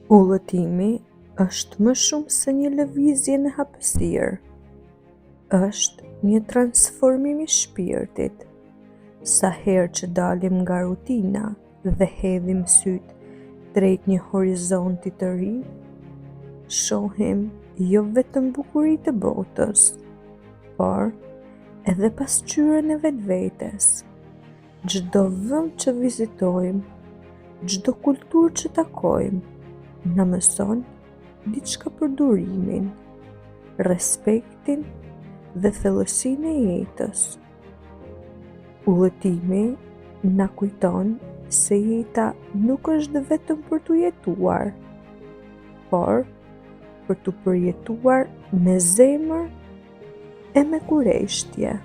Udhëtimi është më shumë se një lëvizje në hapësirë. Është një transformim i shpirtit. Sa herë që dalim nga rutina dhe hedhim syt drejt një horizonti të ri, shohim jo vetëm bukuritë e botës, por edhe pasqyrën e vetvetes. Çdo vend që vizitojmë, çdo kulturë që takojmë, na mëson diçka për durimin, respektin dhe thellësinë e jetës. Udhëtimi na kujton se jeta nuk është vetëm për t'u jetuar, por për t'u përjetuar me zemër e me kureshtje.